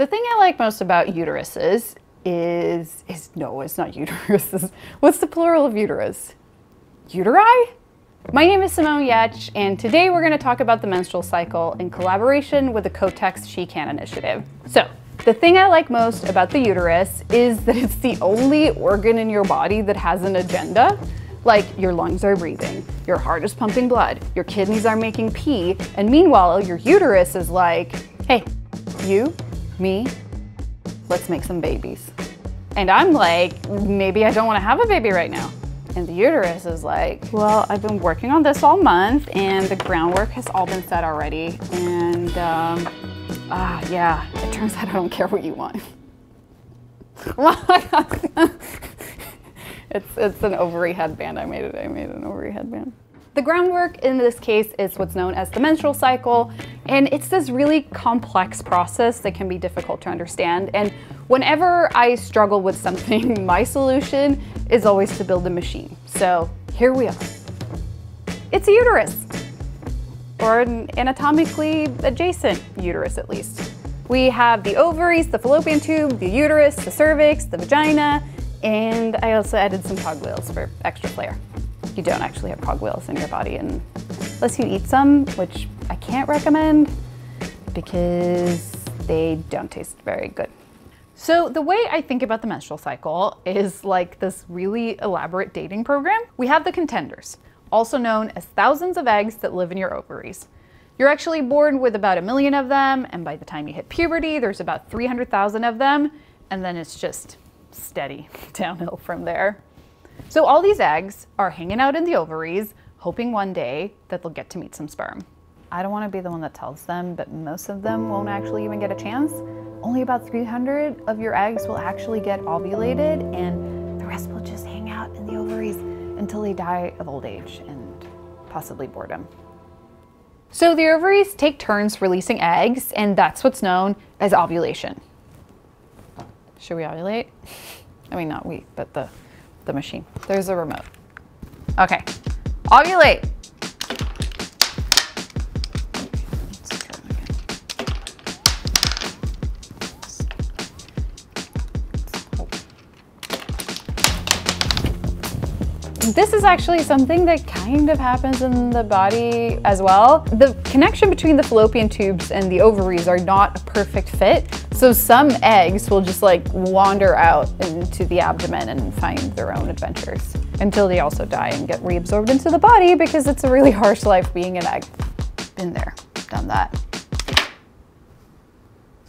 The thing I like most about uteruses no, it's not uteruses. What's the plural of uterus? Uteri? My name is Simone Giertz, and today we're going to talk about the menstrual cycle in collaboration with the Kotex She Can Initiative. So, the thing I like most about the uterus is that it's the only organ in your body that has an agenda. Like, your lungs are breathing, your heart is pumping blood, your kidneys are making pee, and meanwhile, your uterus is like, hey, you, me, let's make some babies. And I'm like, maybe I don't want to have a baby right now. And the uterus is like, well, I've been working on this all month and the groundwork has all been set already. And yeah, it turns out I don't care what you want. It's an ovary headband. I made an ovary headband. The groundwork in this case is what's known as the menstrual cycle, and it's this really complex process that can be difficult to understand. And whenever I struggle with something, my solution is always to build a machine. So here we are. It's a uterus, or an anatomically adjacent uterus at least. We have the ovaries, the fallopian tube, the uterus, the cervix, the vagina, and I also added some cogwheels for extra flair. You don't actually have cogwheels in your body unless you eat some, which I can't recommend because they don't taste very good. So the way I think about the menstrual cycle is like this really elaborate dating program. We have the contenders, also known as thousands of eggs that live in your ovaries. You're actually born with about 1 million of them, and by the time you hit puberty, there's about 300,000 of them, and then it's just steady downhill from there. So all these eggs are hanging out in the ovaries, hoping one day that they'll get to meet some sperm. I don't want to be the one that tells them, but most of them won't actually even get a chance. Only about 300 of your eggs will actually get ovulated, and the rest will just hang out in the ovaries until they die of old age and possibly boredom. So the ovaries take turns releasing eggs, and that's what's known as ovulation. Should we ovulate? I mean, not we, but the machine. There's a remote. Okay, ovulate. This is actually something that kind of happens in the body as well. The connection between the fallopian tubes and the ovaries are not a perfect fit. So some eggs will just like wander out into the abdomen and find their own adventures until they also die and get reabsorbed into the body because it's a really harsh life being an egg. Been there, done that.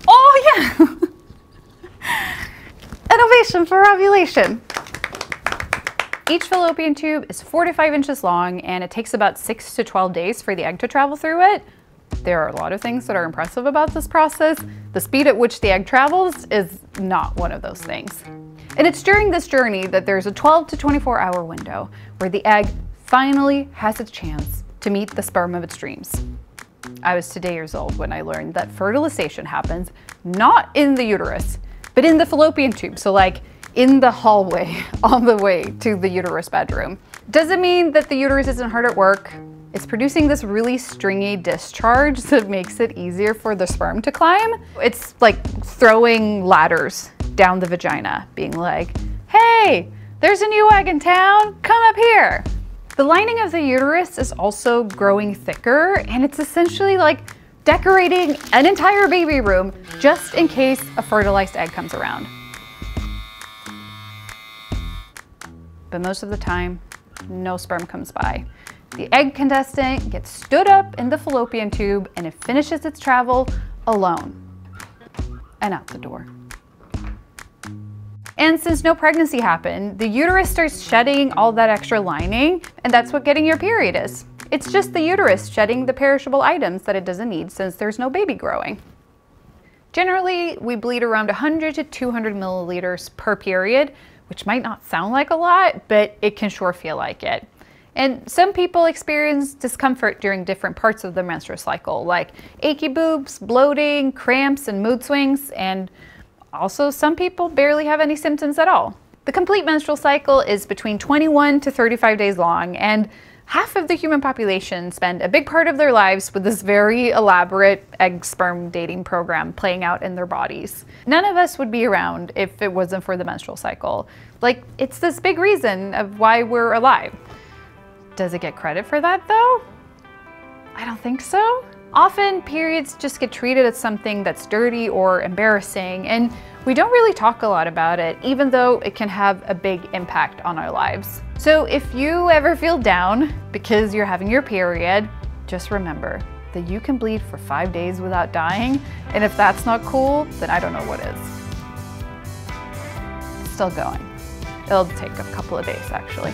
Oh yeah! Innovation for ovulation. Each fallopian tube is 4 to 5 inches long, and it takes about 6 to 12 days for the egg to travel through it. There are a lot of things that are impressive about this process. The speed at which the egg travels is not one of those things. And it's during this journey that there's a 12 to 24 hour window where the egg finally has its chance to meet the sperm of its dreams. I was 2 years old when I learned that fertilization happens not in the uterus, but in the fallopian tube. So like in the hallway on the way to the uterus bedroom. Doesn't mean that the uterus isn't hard at work. It's producing this really stringy discharge that makes it easier for the sperm to climb. It's like throwing ladders down the vagina, being like, hey, there's a new egg in town, come up here. The lining of the uterus is also growing thicker, and it's essentially like decorating an entire baby room just in case a fertilized egg comes around. But most of the time, no sperm comes by. The egg contestant gets stood up in the fallopian tube and it finishes its travel alone and out the door. And since no pregnancy happened, the uterus starts shedding all that extra lining, and that's what getting your period is. It's just the uterus shedding the perishable items that it doesn't need since there's no baby growing. Generally, we bleed around 100 to 200 milliliters per period, which might not sound like a lot, but it can sure feel like it. And some people experience discomfort during different parts of the menstrual cycle, like achy boobs, bloating, cramps, and mood swings, and also some people barely have any symptoms at all. The complete menstrual cycle is between 21 to 35 days long, and Half of the human population spend a big part of their lives with this very elaborate egg-sperm dating program playing out in their bodies. None of us would be around if it wasn't for the menstrual cycle. Like, it's this big reason of why we're alive. Does it get credit for that though? I don't think so. Often, periods just get treated as something that's dirty or embarrassing, and we don't really talk a lot about it, even though it can have a big impact on our lives. So if you ever feel down because you're having your period, just remember that you can bleed for 5 days without dying, and if that's not cool, then I don't know what is. It's still going. It'll take a couple of days, actually.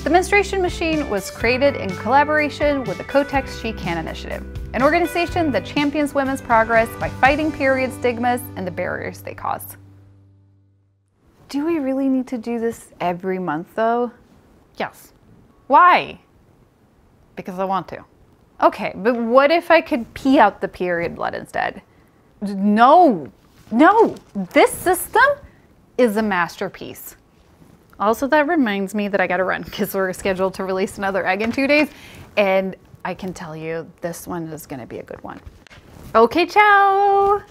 The menstruation machine was created in collaboration with the Kotex She Can Initiative, an organization that champions women's progress by fighting period stigmas and the barriers they cause. Do we really need to do this every month though? Yes. Why? Because I want to. Okay, but what if I could pee out the period blood instead? No, this system is a masterpiece. Also, that reminds me that I gotta run because we're scheduled to release another egg in 2 days, and I can tell you this one is gonna be a good one. Okay, ciao!